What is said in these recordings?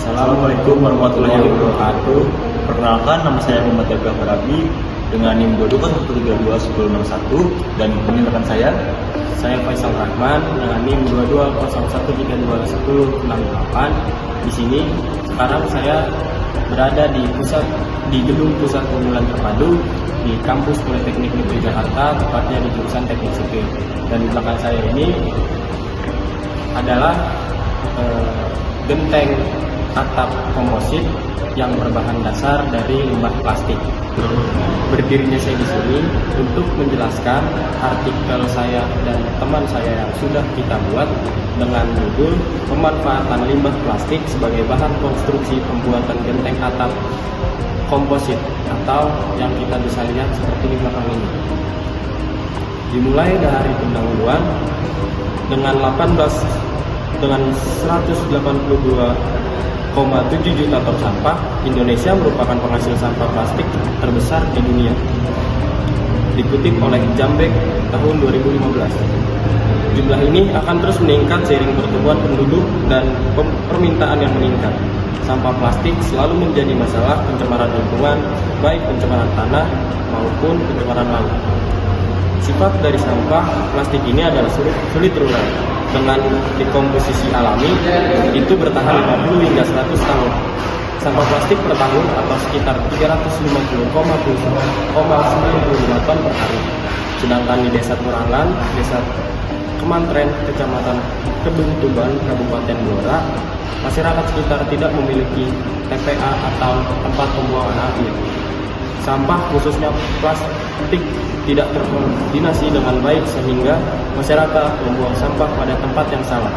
Assalamualaikum warahmatullahi wabarakatuh. Perkenalkan, nama saya Muhammad Abdul Farabi dengan NIM 2201321061 dan ini rekan saya Faisal Rahman dengan NIM 2201321068. Di sini sekarang saya berada di gedung pusat pengumpulan terpadu di kampus Politeknik Negeri Jakarta, tepatnya di jurusan Teknik Sipil. Dan di belakang saya ini adalah genteng atap komposit yang berbahan dasar dari limbah plastik. Berdirinya saya di sini untuk menjelaskan artikel saya dan teman saya yang sudah kita buat dengan judul pemanfaatan limbah plastik sebagai bahan konstruksi pembuatan genteng atap komposit, atau yang kita bisa lihat seperti di belakang ini. Dimulai dari pendahuluan dengan 182,7 juta ton sampah, Indonesia merupakan penghasil sampah plastik terbesar di dunia. Dikutip oleh Jambek tahun 2015. Jumlah ini akan terus meningkat seiring pertumbuhan penduduk dan permintaan yang meningkat. Sampah plastik selalu menjadi masalah pencemaran lingkungan, baik pencemaran tanah maupun pencemaran laut. Sifat dari sampah plastik ini adalah sulit terurai. Dengan dekomposisi alami itu bertahan 50 hingga 100 tahun. Sampah plastik per tahun atau sekitar 350,95 ton per hari. Sedangkan di Desa Turangan, Desa Kemantren, Kecamatan Kedung Tuban, Kabupaten Blora, masyarakat sekitar tidak memiliki TPA atau tempat pembuangan akhir. Sampah khususnya plastik tidak terkoordinasi dengan baik sehingga masyarakat membuang sampah pada tempat yang salah,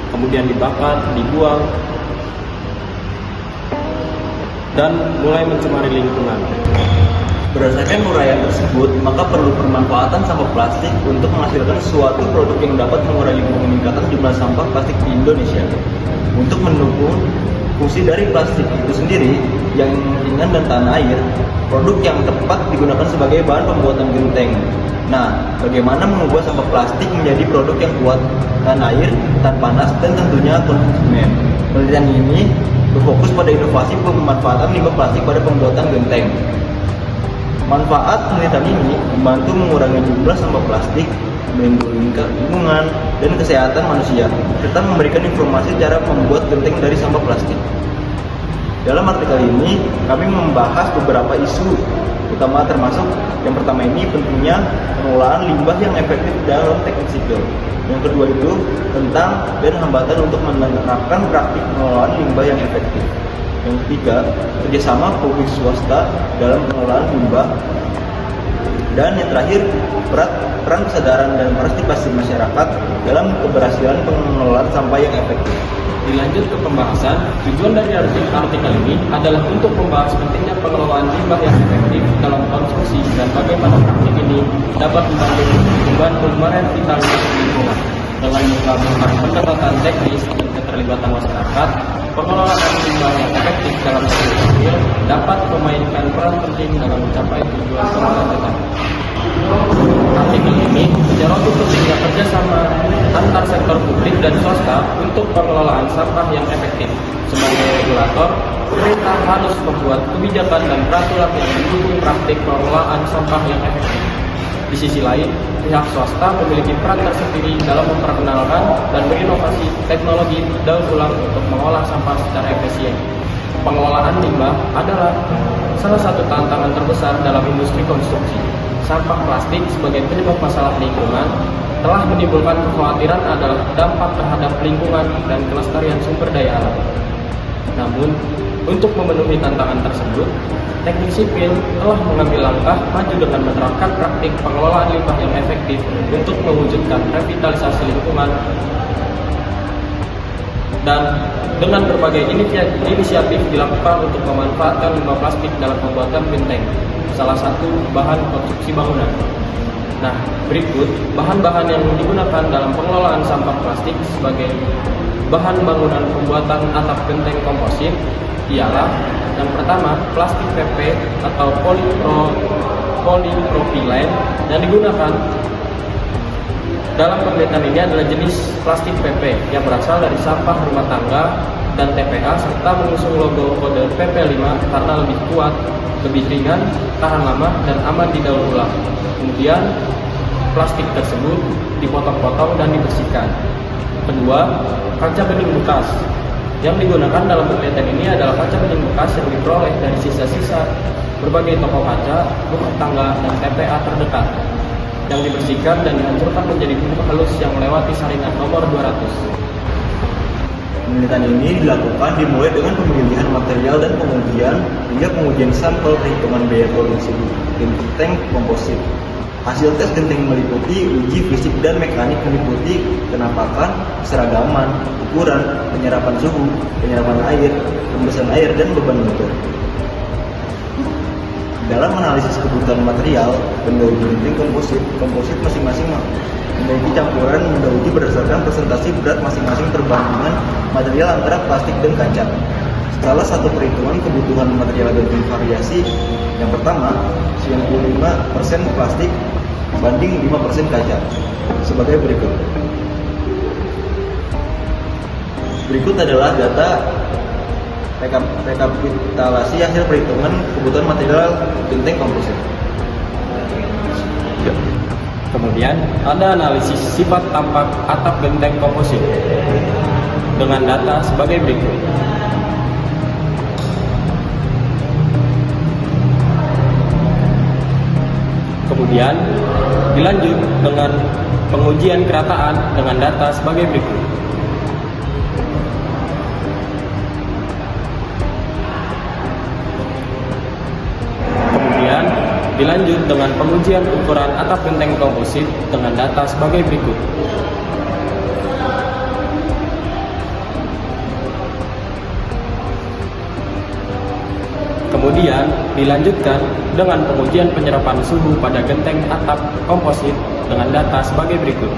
kemudian dibakar, dibuang, dan mulai mencemari lingkungan. Berdasarkan uraian tersebut, maka perlu pemanfaatan sampah plastik untuk menghasilkan suatu produk yang dapat mengurangi peningkatan jumlah sampah plastik di Indonesia. Untuk mendukung fungsi dari plastik itu sendiri yang ringan dan tahan air, produk yang tepat digunakan sebagai bahan pembuatan genteng. Nah, bagaimana mengubah sampah plastik menjadi produk yang kuat, tahan air, tahan panas, dan tentunya konsumen. Penelitian ini berfokus pada inovasi pemanfaatan limbah plastik pada pembuatan genteng. Manfaat penelitian ini membantu mengurangi jumlah sampah plastik, melindungi lingkungan dan kesehatan manusia, serta memberikan informasi cara membuat genteng dari sampah plastik. Dalam artikel ini, kami membahas beberapa isu utama, termasuk yang pertama ini pentingnya pengelolaan limbah yang efektif dalam teknik sipil. Yang kedua itu tentang dan hambatan untuk menerapkan praktik pengelolaan limbah yang efektif. Yang ketiga, kerjasama publik swasta dalam pengelolaan limbah. Dan yang terakhir, peran kesadaran dan partisipasi masyarakat dalam keberhasilan pengelolaan sampah yang efektif. Dilanjut ke pembahasan, tujuan dari artikel ini adalah untuk membahas pentingnya pengelolaan limbah yang efektif dalam konstruksi dan bagaimana praktik ini dapat membantu merevitalisasi lingkungan. Dengan menggabungkan pendekatan teknis dan keterlibatan masyarakat, pengelolaan limbah yang efektif dalam teknik sipil dapat memainkan peran penting dalam mencapai tujuan pengelolaan. Artikel ini menyoroti pentingnya kerjasama antar sektor publik dan swasta untuk pengelolaan sampah yang efektif. Sebagai regulator, pemerintah harus membuat kebijakan dan peraturan yang mendukung praktik pengelolaan sampah yang efektif. Di sisi lain, pihak swasta memiliki peran tersendiri dalam memperkenalkan dan berinovasi teknologi daur ulang untuk mengolah sampah secara efisien. Pengelolaan limbah adalah salah satu tantangan terbesar dalam industri konstruksi. Sampah plastik sebagai penyebab masalah lingkungan telah menimbulkan kekhawatiran adalah dampak terhadap lingkungan dan kelestarian sumber daya alam. Namun, untuk memenuhi tantangan tersebut, teknik sipil telah mengambil langkah maju dengan menerapkan praktik pengelolaan limbah yang efektif untuk mewujudkan revitalisasi lingkungan. Dan dengan berbagai inisiatif dilakukan untuk memanfaatkan limbah plastik dalam pembuatan genteng, salah satu bahan konstruksi bangunan. Nah, berikut bahan-bahan yang digunakan dalam pengelolaan sampah plastik sebagai bahan bangunan pembuatan atap genteng komposit ialah yang pertama, plastik PP atau polipropylen yang digunakan dalam penelitian ini adalah jenis plastik PP yang berasal dari sampah rumah tangga dan TPA serta mengusung logo kode PP5 karena lebih kuat, lebih ringan, tahan lama, dan aman didaur ulang. Kemudian, plastik tersebut dipotong-potong dan dibersihkan. Kedua, kaca bening bekas. Yang digunakan dalam penelitian ini adalah kaca bening bekas yang diperoleh dari sisa-sisa berbagai toko kaca, rumah tangga, dan TPA terdekat, yang dibersihkan dan dihancurkan menjadi bubuk halus yang melewati saringan nomor 200. Penelitian ini dilakukan dimulai dengan pemilihan material dan pengujian hingga pengujian sampel perhitungan biaya produksi genteng komposit. Hasil tes genteng meliputi uji fisik dan mekanik meliputi kenampakan, keseragaman, ukuran, penyerapan suhu, penyerapan air, rembesan air, dan beban motor. Dalam analisis kebutuhan material, benda uji genteng komposit masing-masing memiliki campuran benda uji berdasarkan presentasi berat masing-masing perbandingan material antara plastik dan kaca. Salah satu perhitungan kebutuhan material genteng variasi yang pertama, 95% plastik banding 5% kaca sebagai berikut. Berikut adalah data rekapitulasi hasil perhitungan kebutuhan material genteng komposit. Kemudian, ada analisis sifat tampak atap genteng komposit dengan data sebagai berikut. Kemudian, dilanjut dengan pengujian kerataan dengan data sebagai berikut. Kemudian, dilanjut dengan pengujian ukuran atap genteng komposit dengan data sebagai berikut. Kemudian dilanjutkan dengan pengujian penyerapan suhu pada genteng atap komposit dengan data sebagai berikut.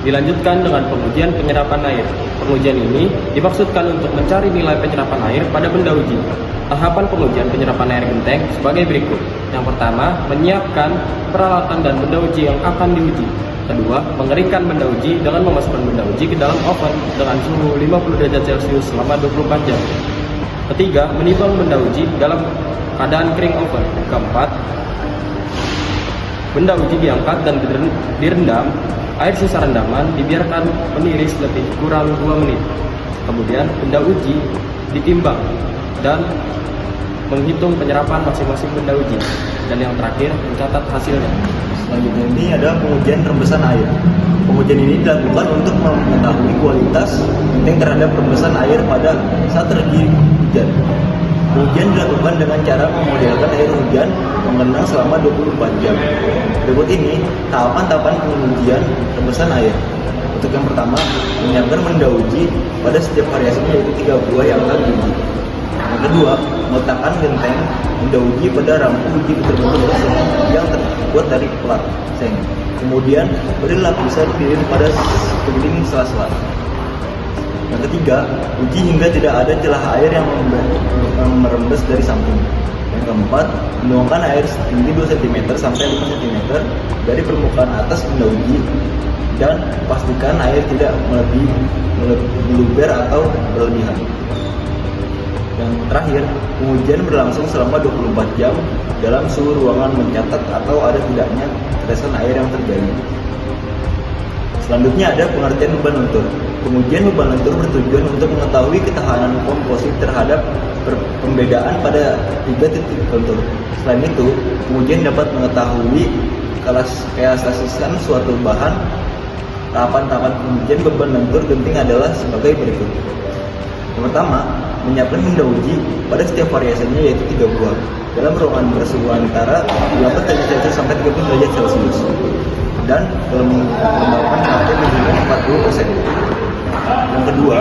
Dilanjutkan dengan pengujian penyerapan air. Pengujian ini dimaksudkan untuk mencari nilai penyerapan air pada benda uji. Tahapan pengujian penyerapan air genteng sebagai berikut. Yang pertama, menyiapkan peralatan dan benda uji yang akan diuji. Kedua, mengeringkan benda uji dengan memasukkan benda uji ke dalam oven dengan suhu 50 derajat Celcius selama 24 jam. Ketiga, menimbang benda uji dalam keadaan kering oven. Keempat, benda uji diangkat dan direndam. Air sisa rendaman dibiarkan meniris lebih kurang 2 menit. Kemudian benda uji ditimbang dan menghitung penyerapan masing-masing benda uji. Dan yang terakhir, mencatat hasilnya. Selanjutnya ini ada pengujian rembesan air. Pengujian ini dilakukan untuk mengetahui kualitas genteng terhadap rembesan air pada saat terjadi hujan. Pengujian dilakukan dengan cara memodelkan air hujan mengenang selama 24 jam. Berikut ini tahapan-tahapan pengujian rembesan air. Untuk yang pertama, menyiapkan benda uji pada setiap variasinya yaitu 3 buah yang akan diuji. Yang kedua, meletakkan genteng benda uji pada rampu uji berbentuk yang terbuat dari plat seng. Kemudian beri lapisan piring pada sekeliling sela-sela. Yang ketiga, uji hingga tidak ada celah air yang merembes dari samping. Yang keempat, menuangkan air setinggi 2 cm sampai 5 cm dari permukaan atas benda uji dan pastikan air tidak meluber atau berlebihan. Yang terakhir, pengujian berlangsung selama 24 jam dalam suhu ruangan mencatat atau ada tidaknya tetesan air yang terjadi. Selanjutnya ada pengertian beban lentur. Pengujian beban lentur bertujuan untuk mengetahui ketahanan komposit terhadap pembedaan pada 3 titik lentur. Selain itu, pengujian dapat mengetahui keelastisitan suatu bahan. Tahapan-tahapan pengujian beban lentur genting adalah sebagai berikut. Yang pertama, menyiapkan benda uji pada setiap variasinya yaitu 3 buah dalam ruangan bersuhu antara 8 derajat Celcius sampai 30 derajat Celcius dan kelembapan sampai minimum 40%. Yang kedua,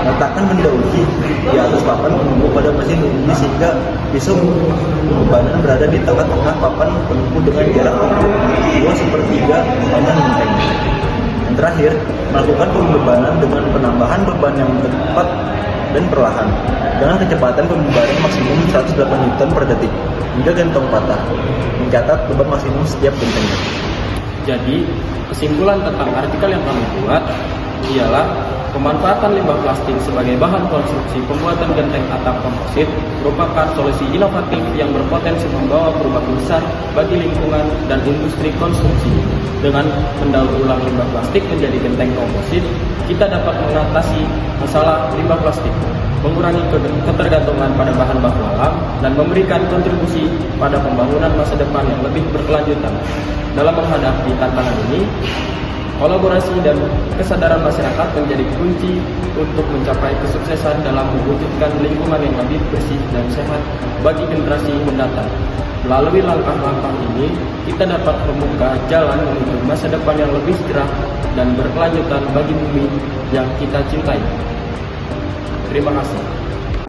letakkan benda uji di atas papan penunggu pada mesin uji sehingga pisau bebanan berada di tengah-tengah papan penunggu dengan jarak 2/3 panjang genteng. Yang terakhir, melakukan pembebanan dengan penambahan beban yang tepat dan perlahan dengan kecepatan pembebanan maksimum 108 Newton per detik hingga gentong patah. Mencatat beban maksimum setiap genteng. Jadi, kesimpulan tentang artikel yang kami buat ialah pemanfaatan limbah plastik sebagai bahan konstruksi pembuatan genteng atap komposit merupakan solusi inovatif yang berpotensi membawa perubahan besar bagi lingkungan dan industri konstruksi. Dengan mendaur ulang limbah plastik menjadi genteng komposit, kita dapat mengatasi masalah limbah plastik, mengurangi ketergantungan pada bahan baku alam, dan memberikan kontribusi pada pembangunan masa depan yang lebih berkelanjutan. Dalam menghadapi tantangan ini, kolaborasi dan kesadaran masyarakat menjadi kunci untuk mencapai kesuksesan dalam mewujudkan lingkungan yang lebih bersih dan sehat bagi generasi mendatang. Melalui langkah-langkah ini, kita dapat membuka jalan menuju masa depan yang lebih cerah dan berkelanjutan bagi bumi yang kita cintai. Terima kasih.